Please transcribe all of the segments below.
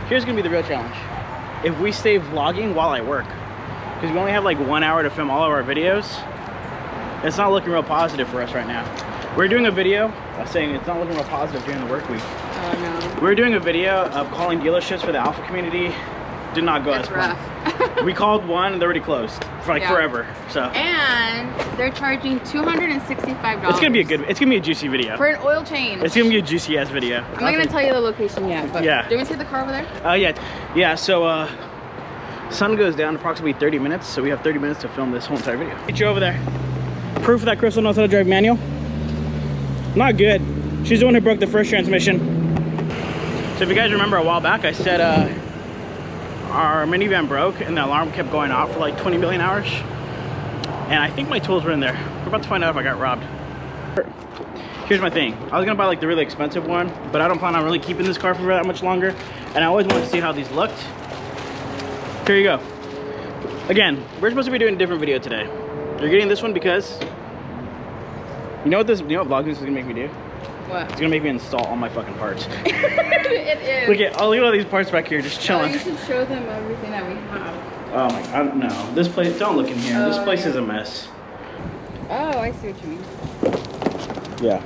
here's gonna be the real challenge. If we stay vlogging while I work, because we only have like 1 hour to film all of our videos, it's not looking real positive for us right now. We're doing a video saying it's not looking real positive during the work week. Oh no. We're doing a video of calling dealerships for the Alfa community. Did not go as planned. We called one and they're already closed for like forever. So. And they're charging $265. It's gonna be a juicy video. For an oil change. It's gonna be a juicy ass video. I'm not gonna tell you the location yet, but yeah. do you want to see the car over there? Yeah, so sun goes down approximately 30 minutes, so we have 30 minutes to film this whole entire video. Get you over there. Proof that Crystal knows how to drive manual. Not good. She's the one who broke the first transmission. So if you guys remember a while back, I said our minivan broke and the alarm kept going off for like 20 million hours. And I think my tools were in there. We're about to find out if I got robbed. Here's my thing. I was gonna buy like the really expensive one, but I don't plan on really keeping this car for that much longer. And I always wanted to see how these looked. Here you go. Again, we're supposed to be doing a different video today. You're getting this one because you know what vlogging this is gonna make me do? What? It's gonna make me install all my fucking parts. It is. Look at all these parts back here just chilling. Oh, you should show them everything that we have. Oh my god, no. This place, don't look in here. This place is a mess. Oh, I see what you mean. Yeah.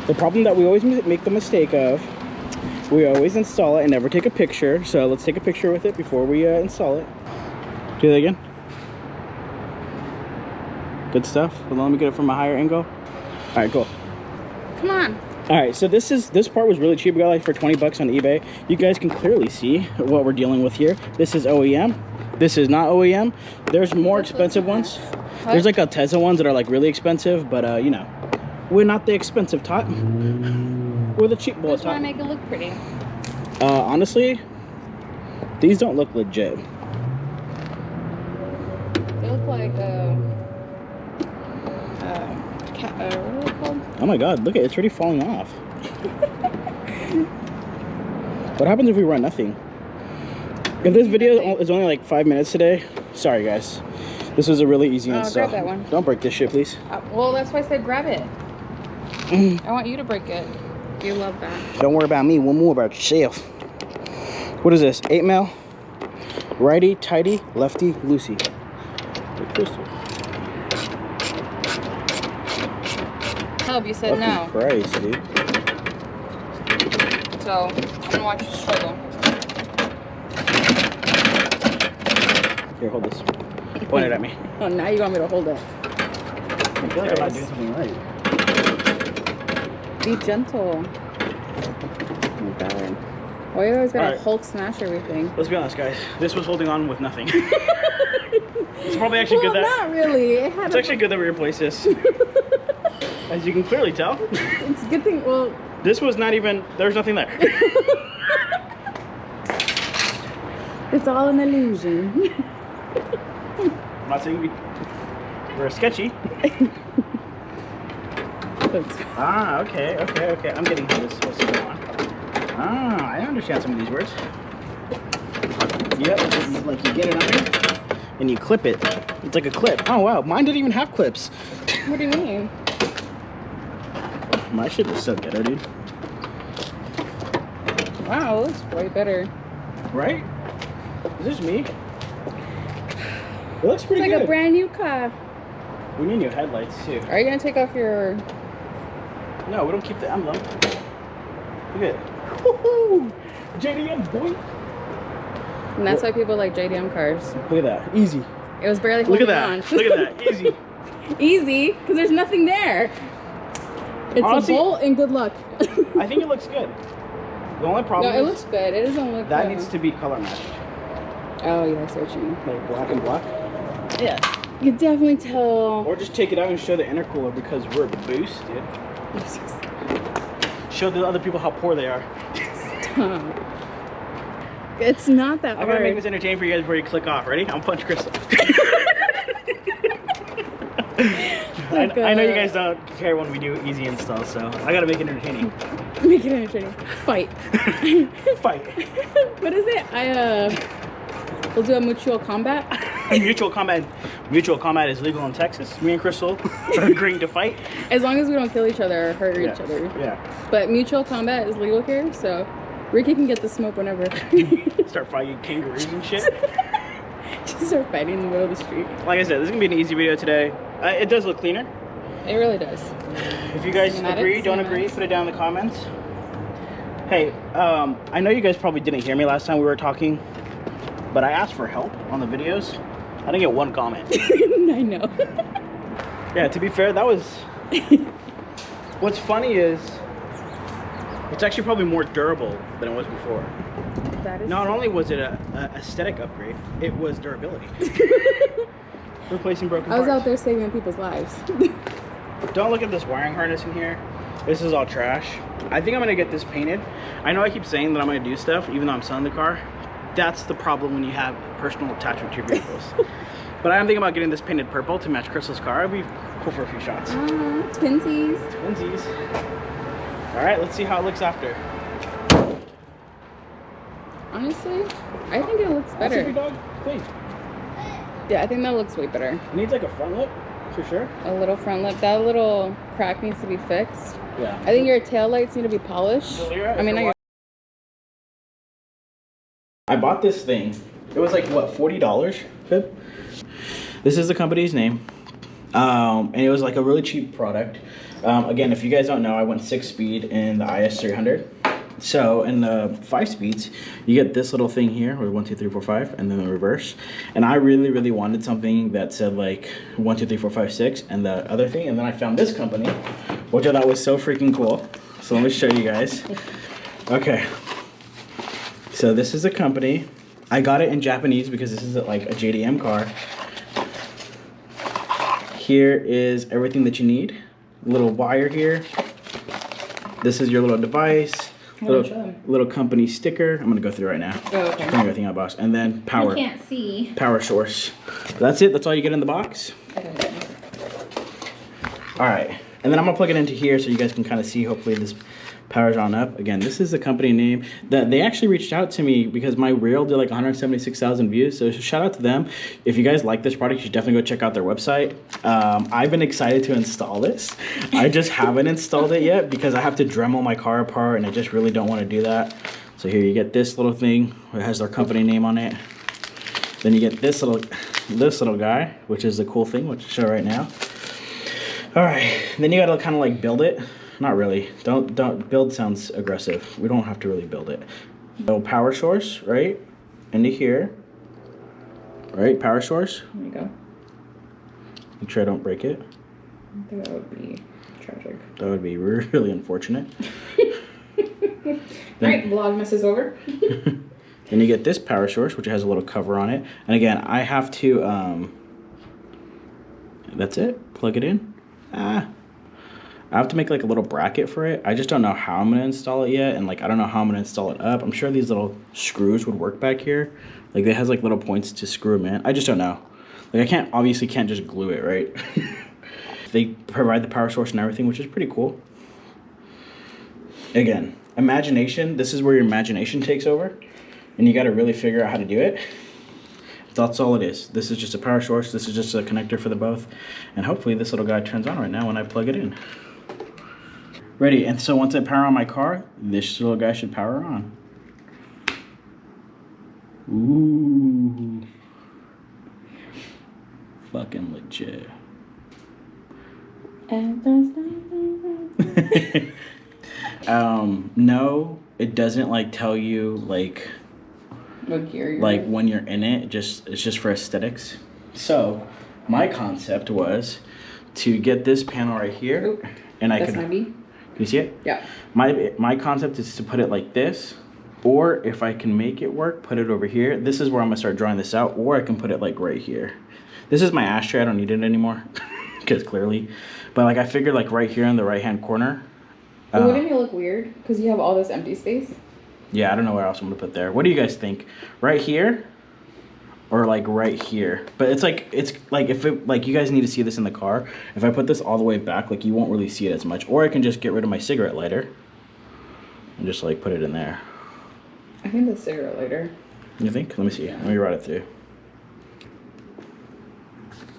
The problem that we always make the mistake of, we always install it and never take a picture. So let's take a picture with it before we install it. Do that again. Good stuff. Hold on, let me get it from a higher angle. All right, cool. Come on. All right, so this part was really cheap. We got like for 20 bucks on eBay. You guys can clearly see what we're dealing with here. This is OEM. This is not OEM. There's more expensive ones. What? There's like Altezza ones that are like really expensive, but you know, we're not the expensive type. We're the cheap bullet type. I just want to make it look pretty. Honestly, these don't look legit. They look like what are they called? Oh my god, look at it, it's already falling off. What happens if we run nothing? If this video is only like 5 minutes today, sorry guys. This was a really easy install. Grab that one. Don't break this shit, please. Well, that's why I said grab it. I want you to break it. You love that. Don't worry about me, one more about yourself. What is this? 8 mil? Righty, tighty, lefty, loosey. Help, you said no. Christ, dude. So, I'm gonna watch you struggle. Here, hold this. Point it at me. Oh, now you want me to hold it. I feel like I'm not doing something right. Be gentle. Oh my god. Why you always gotta Hulk smash everything? Let's be honest, guys. This was holding on with nothing. It's probably actually good that... not really. It's actually good that we replaced this. As you can clearly tell. It's a good thing, well... This was not even... There's nothing there. It's all an illusion. I'm not saying we're sketcy. Ah, okay. I'm getting how this is supposed to go on. Ah, I understand some of these words. Yep, like you get it under and you clip it. It's like a clip. Oh wow, mine didn't even have clips. What do you mean? My shit is so ghetto, dude. Wow, it looks way better. Right? Is this me? It looks pretty good. It's like a brand new car. We need new headlights too. Are you gonna take off your... No, we don't keep the emblem. Look at it. Woohoo! JDM, boy! And that's why people like JDM cars. Look at that. Easy. It was barely holding on. Look at that. Easy. Easy? Because there's nothing there. It's honestly, a bolt and good luck. I think it looks good. The only problem is... No, it looks good. It doesn't look that needs to be color matched. Oh, yeah, I see what you mean. Like black and black? Yeah. You can definitely tell. Or just take it out and show the intercooler because we're boosted. Show the other people how poor they are. Stop. It's not that hard. I'm gonna make this entertaining for you guys before you click off. Ready? I'm punch Crystal. I know you guys don't care when we do easy installs, so I gotta make it entertaining. Make it entertaining. Fight. Fight. What is it? We'll do a mutual combat. Mutual combat is legal in Texas. Me and Crystal are agreeing to fight. As long as we don't kill each other or hurt each other. Yeah. But mutual combat is legal here, so Ricky can get the smoke whenever. Start fighting kangaroos and shit. Just start fighting in the middle of the street. Like I said, this is gonna be an easy video today. It does look cleaner. It really does. If you guys agree, don't agree, put it down in the comments. Hey, I know you guys probably didn't hear me last time we were talking, but I asked for help on the videos. I didn't get one comment. I know. Yeah, to be fair, that was... What's funny is, it's actually probably more durable than it was before. That is Not only was it a aesthetic upgrade, it was durability. Replacing broken parts. I was out there saving people's lives. Don't look at this wiring harness in here. This is all trash. I think I'm gonna get this painted. I know I keep saying that I'm gonna do stuff, even though I'm selling the car. That's the problem when you have personal attachment to your vehicles. But I am thinking about getting this painted purple to match Crystal's car. It'd be cool for a few shots. Twinsies. Twinsies. All right, let's see how it looks after. Honestly, I think it looks better. That's a dog. Clean. Yeah, I think that looks way better. It needs like a front lip, for sure. A little front lip. That little crack needs to be fixed. Yeah. I think your tail lights need to be polished. Giulia, I mean, not your... I bought this thing. It was like, what, $40, babe? This is the company's name. And it was like a really cheap product. Again, if you guys don't know, I went 6-speed in the IS300. So in the 5 speeds, you get this little thing here with 1, 2, 3, 4, 5, and then the reverse. And I really wanted something that said like 1, 2, 3, 4, 5, 6, and the other thing. And then I found this company, which I thought was so freaking cool. So let me show you guys. Okay. So this is a company. I got it in Japanese because this is like a JDM car. Here is everything that you need. Little wire here. This is your little device. Little company sticker. I'm gonna go through right now. Oh, okay. Bring everything out, box. And then power. I can't see. Power source. That's it. That's all you get in the box. Okay. All right. And then I'm gonna plug it into here so you guys can kind of see. Hopefully this powers on up. Again, this is the company name. That they actually reached out to me because my reel did like 176,000 views. So shout out to them. If you guys like this product, you should definitely go check out their website. I've been excited to install this. I just haven't installed it yet because I have to Dremel my car apart and I just really don't want to do that. So here you get this little thing. It has their company name on it. Then you get this little guy, which is the cool thing, which I'll show right now. All right, then you gotta kind of like build it. Not really. Don't build sounds aggressive. We don't have to really build it. So power source, right? Into here. Right, power source. There you go. Make sure I don't break it. That would be tragic. That would be really unfortunate. Alright, Vlogmas is over. Then you get this power source, which has a little cover on it. And again, I have to, that's it. Plug it in. I have to make like a little bracket for it. I just don't know how I'm gonna install it yet, and like I don't know how I'm gonna install it up. I'm sure these little screws would work back here. Like it has like little points to screw them in. I just don't know. Like I obviously can't just glue it, right? They provide the power source and everything, which is pretty cool. Again, imagination. This is where your imagination takes over, and you got to really figure out how to do it. That's all it is. This is just a power source. This is just a connector for the both. And hopefully this little guy turns on right now when I plug it in. Ready, and so once I power on my car, this little guy should power on. Ooh. Fucking legit. No, it doesn't like tell you like what gear you're like when you're in it. It's just for aesthetics. So my concept was to get this panel right here. Oop, and I that's could, my B. can you see it? Yeah. My concept is to put it like this, or if I can make it work, put it over here. This is where I'm gonna start drawing this out, or I can put it like right here. This is my ashtray. I don't need it anymore because clearly, but like I figured like right here in the right hand corner. But wouldn't it look weird because you have all this empty space? Yeah, I don't know where else I'm gonna put there. What do you guys think? Right here, or like right here? But it's like if it like you guys need to see this in the car. If I put this all the way back, like you won't really see it as much. Or I can just get rid of my cigarette lighter and just like put it in there. I think the cigarette lighter. You think? Let me see. Yeah. Let me write it through.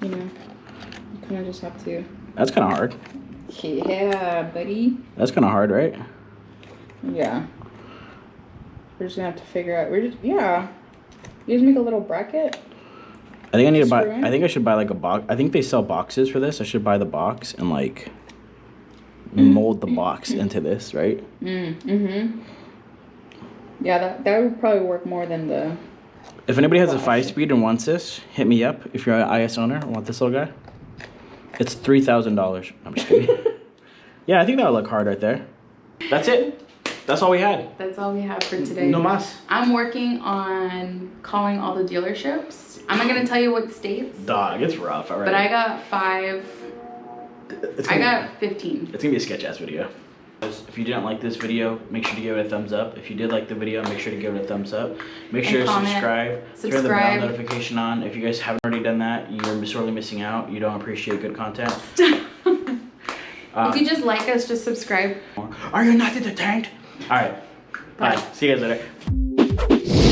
You know, you kind of just have to. That's kind of hard. Yeah, buddy. That's kind of hard, right? Yeah. We're just gonna have to figure out. Yeah. You just make a little bracket. I think I need to buy. I think I should buy like a box. I think they sell boxes for this. I should buy the box and like mold the box into this, right? Yeah, that would probably work more than the. If anybody has a 5-speed and wants this, hit me up. If you're an IS owner and want this little guy, it's $3,000. I'm just kidding. Yeah, I think that would look hard right there. That's it. That's all we had. That's all we have for today. No mas. I'm working on calling all the dealerships. I'm not gonna tell you what states. Dog, it's rough. All right. But I got 5. I got 15. It's gonna be a sketch ass video. If you didn't like this video, make sure to give it a thumbs up. If you did like the video, make sure to give it a thumbs up. Make sure to subscribe. Turn the bell notification on. If you guys haven't already done that, you're sorely missing out. You don't appreciate good content. If you just like us, just subscribe. Are you not entertained? All right. Bye. See you guys later.